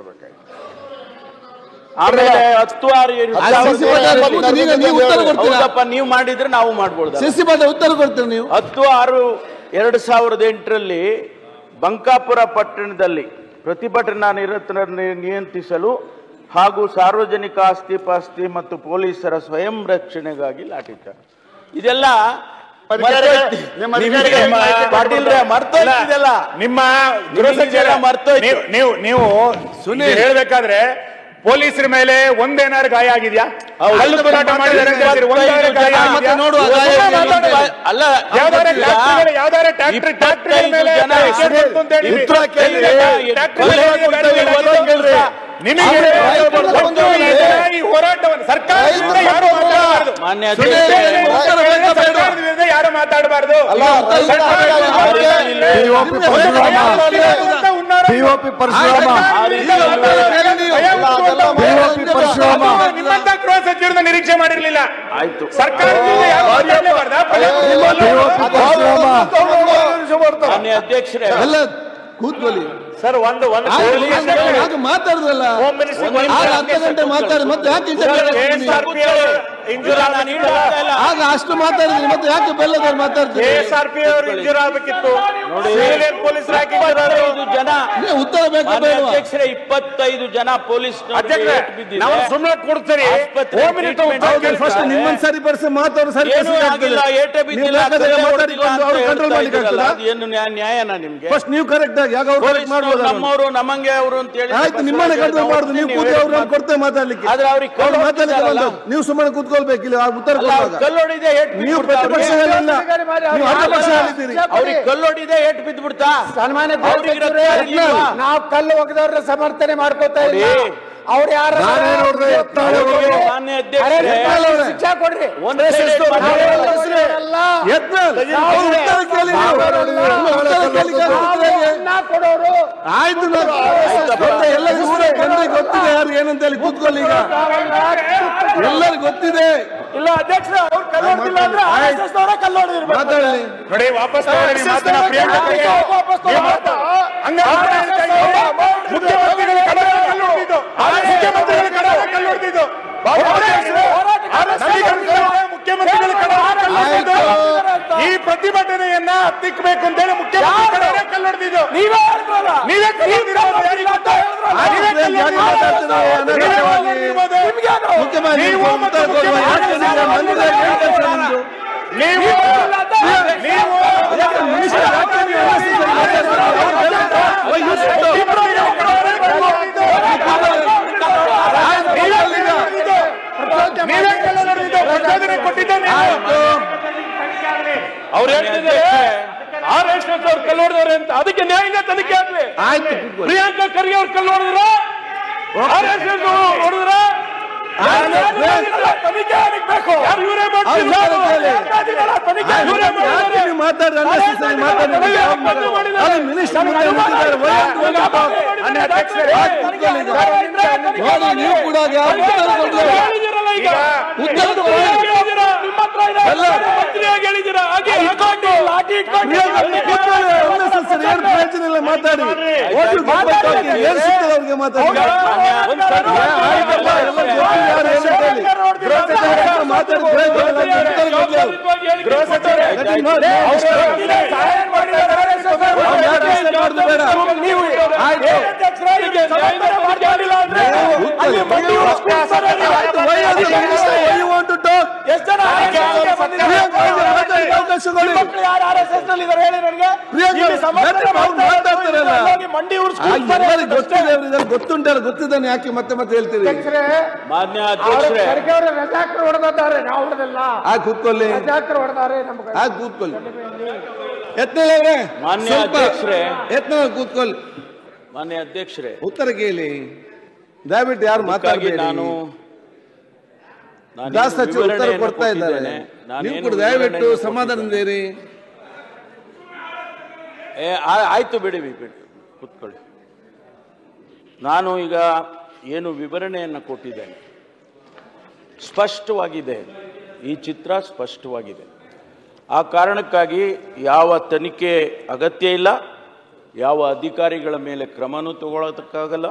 ಮಾಡಬೇಕಾಗಿತ್ತು. ಆಮೇಲೆ 10/6 ನೀವು ಮಾಡಿದ್ರೆ ನಾವು ಮಾಡ್ಬೋದು. ಉತ್ತರ ಕೊಡ್ತೀರಿ ನೀವು. 10/6/2008 ಬಂಕಾಪುರ ಪಟ್ಟಣದಲ್ಲಿ ಪ್ರತಿಭಟನಾ ನಿರತರನ್ನು ನಿಯಂತ್ರಿಸಲು ಹಾಗೂ ಸಾರ್ವಜನಿಕ ಆಸ್ತಿ ಪಾಸ್ತಿ ಮತ್ತು ಪೊಲೀಸರ ಸ್ವಯಂ ರಕ್ಷಣೆಗಾಗಿ ಲಾಠಿಚಾರ್ಜ್. ಇದೆಲ್ಲ ನೀವು ಹೇಳ್ಬೇಕಾದ್ರೆ ಪೊಲೀಸರ ಮೇಲೆ ಒಂದೇನಾರು ಗಾಯ ಆಗಿದ್ಯಾ? ಈ ಹೋರಾಟವನ್ನು ಸರ್ಕಾರದಿಂದ ಯಾರು ಯಾರು ಮಾತಾಡಬಾರ್ದು. ನಿಮ್ಮಂತ ಗೃಹ ಸಚಿವರನ್ನ ನಿರೀಕ್ಷೆ ಮಾಡಿರ್ಲಿಲ್ಲ. ಆಯ್ತು, ಸರ್ಕಾರದಿಂದ ಅಧ್ಯಕ್ಷರೇ ಕೂತ್ಕೊಳ್ಳಿ ಸರ್. ಮಾತಾಡುದಲ್ಲ ಗಂಟೆ ಮಾತಾಡಿ ಮತ್ತೆ ಯಾಕೆ ಆಗ ಅಷ್ಟು ಮಾತಾಡಿದ್ರಿ ಮತ್ತೆ ಯಾಕೆ ಬೆಲ್ಲದವ್ರು ಮಾತಾಡ್ತೀರಿ? ಇಂಜೂರ್ ಆಗಬೇಕಿತ್ತು. ಉತ್ತರ ಬೇಕು. ಅಧ್ಯಕ್ಷರೇ 25 ಜನ ಪೊಲೀಸ್ ಸುಮ್ಮನೆ ಕೊಡ್ತೀರಿ. ಫಸ್ಟ್ ನಿಮ್ಮನ್ನು ಸರಿಪಡಿಸಿ ಮಾತಾಡೋ ಸರಿ ಏನು ನ್ಯಾಯನಾ ನಿಮ್ಗೆ? ಫಸ್ಟ್ ನೀವು ಕರೆಕ್ಟ್ ಆಗಿ ನಮ್ಮವರು ನಮ್ಮಂಗೆ ಅವರು ಅಂತ ಹೇಳಿ ಆಯ್ತು. ನಿಮ್ಮನ್ನ ಕಂಟ್ರೋಲ್ ಮಾಡುದು ನೀವು ಕೂತು ಅವ್ರನ್ನ ಕೊಡ್ತೇವೆ ಮಾತಾಡ್ಲಿಕ್ಕೆ. ಆದ್ರೆ ಅವ್ರಿಗೆ ನೀವು ಸುಮ್ಮನೆ ಕೂತ್ಕೊಳ್ಬೇಕಿಲ್ಲ. ಉತ್ತರ ಕಲ್ಲೊಡಿದೆ ನೀವು ಪ್ರತಿಪಕ್ಷ ಹೇಳಿಲ್ಲ, ನೀವು ಅರ್ಧಪಕ್ಷ ಹೇಳಿದ್ದೀರಿ. ಅವ್ರಿಗೆ ಕಲ್ಲೊಡಿದೆ ಏಟ್ ಬಿದ್ದು ಬಿಡ್ತಾ? ನಾವು ಕಲ್ಲು ಒಗೆದವ್ರ ಸಮರ್ಥನೆ ಮಾಡ್ಕೋತಾ ಇಲ್ಲ. ಅವ್ರು ಯಾರು ಶಿಕ್ಷಾ ಕೊಡ್ರಿ. ಕೊಡೋರು ಆಯ್ತು. ಎಲ್ಲರಿಗೂ ಗೊತ್ತಿದೆ ಯಾರು ಏನಂತ ಹೇಳಿ ಕೂತ್ಕೊಳ್ಳಿ. ಈಗ ಎಲ್ಲರಿಗೂ ಗೊತ್ತಿದೆ. ಇಲ್ಲ ಅಧ್ಯಕ್ಷ ಅವ್ರು ಕಲ್ಲೋಡಿಲ್ಲ ಅಂದ್ರೆ ಮಾತಾಡಿ ನೋಡಿ. ವಾಪಸ್ ಈ ಪ್ರತಿಭಟನೆಯನ್ನ ಹತ್ತಿಕ್ಕಬೇಕು ಅಂತ ಹೇಳಿ ಮುಖ್ಯಮಂತ್ರಿ ಕಲ್ಲೊಡೆದಿದ್ದು ನೀವೇ ಅವ್ರು ಹೇಳ್ತಿದ್ದಾರೆ RSS ಅವ್ರು ಕಲ್ಲೊಡೆದವ್ರೆ ಅಂತ. ಅದಕ್ಕೆ ನ್ಯಾಯಾಂಗ ತನಿಖೆ ಆಗ್ಲಿ. ಆಯ್ತು. ಪ್ರಿಯಾಂಕಾ ಖರ್ಗೆ ಅವ್ರು ಕಲ್ಲೊಡೆದ್ರ, RSS ಹೊಡೆದ್ರ ತನಿಖೆ ಆಗಬೇಕು. ಇವರೇ ನೀವು ಕೂಡ ಪ್ರಯೋಜನ ಇಲ್ಲ. ಮಾತಾಡಿ ಏನ್ ಸಿಗ್ತದೆ ಅವ್ರಿಗೆ ಮಾತಾಡಿ. ಗೊತ್ತುಂಟಲ್ಲ, ಗೊತ್ತಿದ್ದಾನೆ ಯಾಕೆ ಮತ್ತೆ ಮತ್ತೆ ಹೇಳ್ತೀರಿ? ಮಾನ್ಯ ಅಧ್ಯಕ್ಷರೇ ಹೊಡೆದಿದ್ದಾರೆ, ನಾವು ಹೊಡೆದಿಲ್ಲ. ಕೂತ್ಕೊಳ್ಳಿ, ಕೂತ್ಕೊಳ್ಳಿ. ಯತ್ನಾಳ್ ಮಾನ್ಯ ಅಧ್ಯಕ್ಷರೇ, ಕೂತ್ಕೊಳ್ಳಿ. ಮಾನ್ಯ ಅಧ್ಯಕ್ಷರೇ, ಉತ್ತರ ಕೇಳಿ ದಯವಿಟ್ಟು. ಯಾರು ಮಾತಾಡಬೇಡಿ. ನಾನು ದಾಸ್ ಸಚಿವರು ಉತ್ತರ ಕೊಡ್ತಾ ಇದ್ದಾರೆ. ನೀವು ಕೂಡ ದಯವಿಟ್ಟು ಸಮಾಧಾನದಿರಿ. ಆಯ್ತು, ಬಿಡಿ ಕೂತ್ಕೊಳ್ಳಿ. ನಾನು ಈಗ ಏನು ವಿವರಣೆಯನ್ನು ಕೊಟ್ಟಿದ್ದೇನೆ ಸ್ಪಷ್ಟವಾಗಿದೆ. ಈ ಚಿತ್ರ ಸ್ಪಷ್ಟವಾಗಿದೆ. ಆ ಕಾರಣಕ್ಕಾಗಿ ಯಾವ ತನಿಖೆ ಅಗತ್ಯ ಇಲ್ಲ, ಯಾವ ಅಧಿಕಾರಿಗಳ ಮೇಲೆ ಕ್ರಮನೂ ತಗೊಳ್ಳೋದಕ್ಕಾಗಲ್ಲ.